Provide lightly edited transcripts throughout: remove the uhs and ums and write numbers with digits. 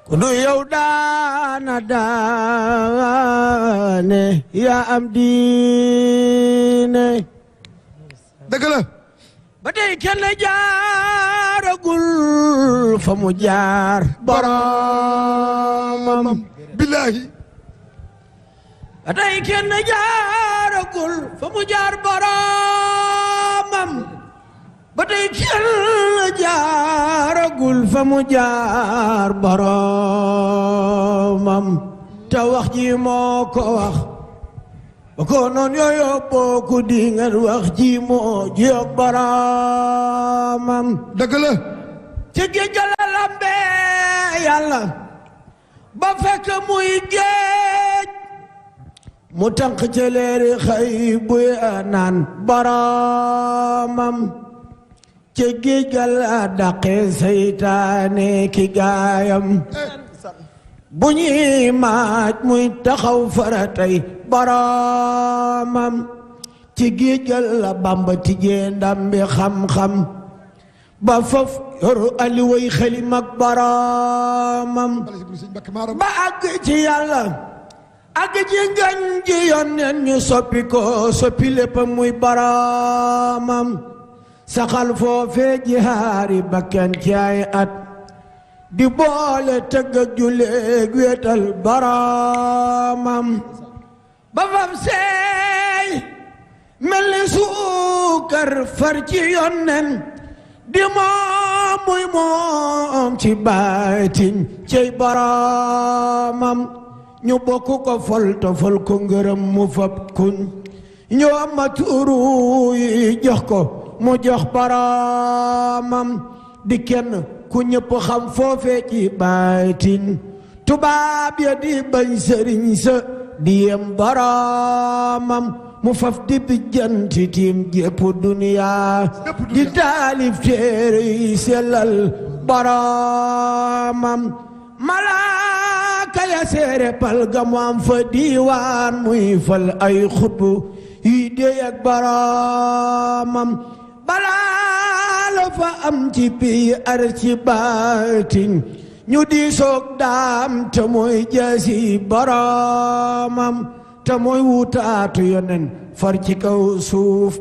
kunu yow daana daane yaa am diine dëgg la ba tey kenn jaaragul fa mu jaar boromam billaahi ba tey kenn jaaragul fa mu jaar boromam ba tey kenn jaaragul fa mu jaar boromam te wax ji moo ko wax ba ko noon yooyo booku di ngeen wax ji moo jiyoog boromam dëgg la ci géej ga la lambee yàlla ba fekk muy géej mu tànq ci leeri xëy buy naan boromam ci géej ga la daqe seytaane ki gaayam bu ñuy maaj muy taxaw faratay boromam ci géej ga la Bamba tijjee ndam bi xam-xam ba faf yoru aliway xelim ak boromam ba àgg ci yàlla àgg ci ngën ji yónneen ñu soppi ko soppi lépp muy boromam saxal foofee jihaari bakkan ci ay at di boole tëgg ak julleeg wéetal boromam ba faf seey mel ni suukar far ci yónneen di moom muy moom ci baatin cey boromam ñu bokk ko fol to fol ko ngërëm mu fab kun ñu ama tuuru yi jox ko mu jox boromam di kenn ku ñëpp xam foofee ci baatin tubaab ya di bañ sëriñ sa di yem boromam mu faf di bijjanti tiim jépp duniya di taalif téere yi sellal boromam malaaka ya seere pal ga mu am fa diiwaan muy fal ay xutbu yi déey ak boromam balaa la fa am ci piyi ar ci baatin ñu di soog daam te mooy jaasi boromam te mooy wutaatu yonen far ci kaw suuf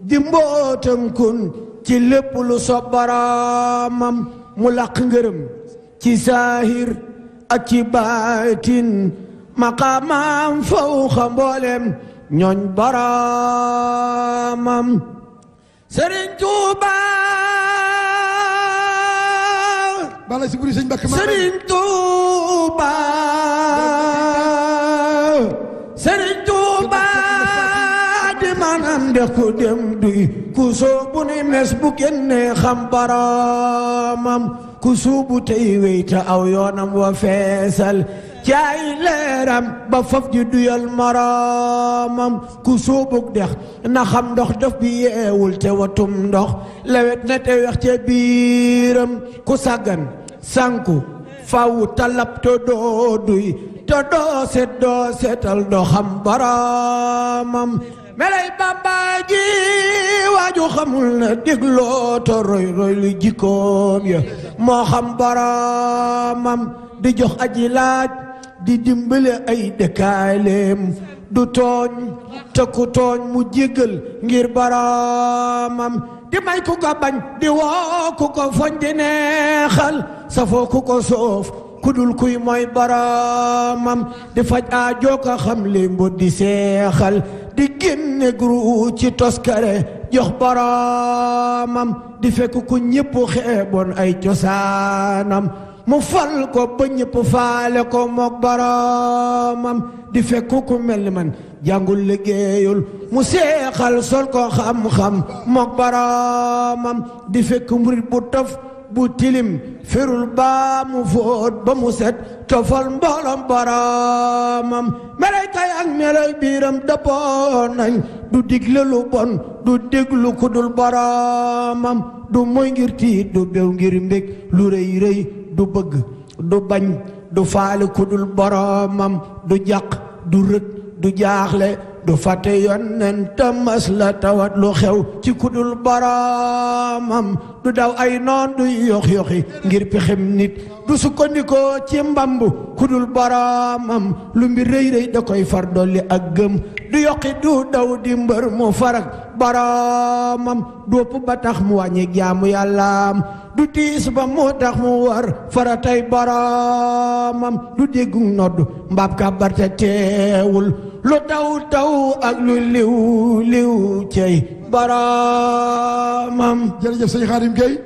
di mbootam kun ci lépp lu sob boromam mu laq ngërëm ci saahir ak ci baatin maqaamam fawxa mboolem ñooñ boromam Sëriñ Tuuba bala si buri sëñ Mbàkke Sëriñ Tuuba Sëriñ Tuuba di manam de ku dem duy ku soobu ni mes bu génne xam boromam ku suubu tey weyta aw yoonam wa feesal caay leeram ba faf di duyal moromam ku suubug dex na xam ndox daf bi yeewul te watum ndox lewet na te wex ca biiram ku sàggan sànku faw talab te doo duy te doo setal doo xam boromam melay Bamba ji waaju xamul na dégloo to roy lu jikkoom ya moo xam boromam di jox aji laaj di dimbale ay dëkkaaleem du tooñ te ku tooñ mu jéggal ngir boromam di may ku ko bañ di woo ku ko foñ di neexal safoo ku ko soof kudul kuy mooy boromam di faj aajo ko xam li mbot di seexal di génne gru ci toskare jox boromam di fekk ku ñépp xeeboon ay cosaanam mu fal ko ba ñépp faale ko mook boromam di fekk ku mel ni man jàngul liggéeyul mu seexal sol ko xam-xam mook boromam di fekk murit bu tof bu tilim ferul baa mu fóot ba mu set tofal mbooloom boromam melay kay ak melay biiram dëppoo nañ du digle lu bon du déglu ku dul boromam du moy ngir tiit du bew ngir mbég lu rëy rëy du bëgg du bañ du faale ku dul boromam du jàq du rët du jaaxle du fàtte yonent mas la tawat lu xew ci kudul boroomam du daw ay noon du yox-yoxi ngir pexem nit du sukkandikoo ci mbamb kudul boroomam lu mbir rëy rëy da koy far dolli ak gëm du yoqi du daw di mbër mu farak boroomam du ëpp ba tax mu wàññi jaamu yàllaam du tiis ba mu tax mu war faratay boroomam du déggu nodd mbaab kàbbar te teewul lu taw taw ak lu liw liw cey boroomam. jërëjëf sëñ Xaadim Gueye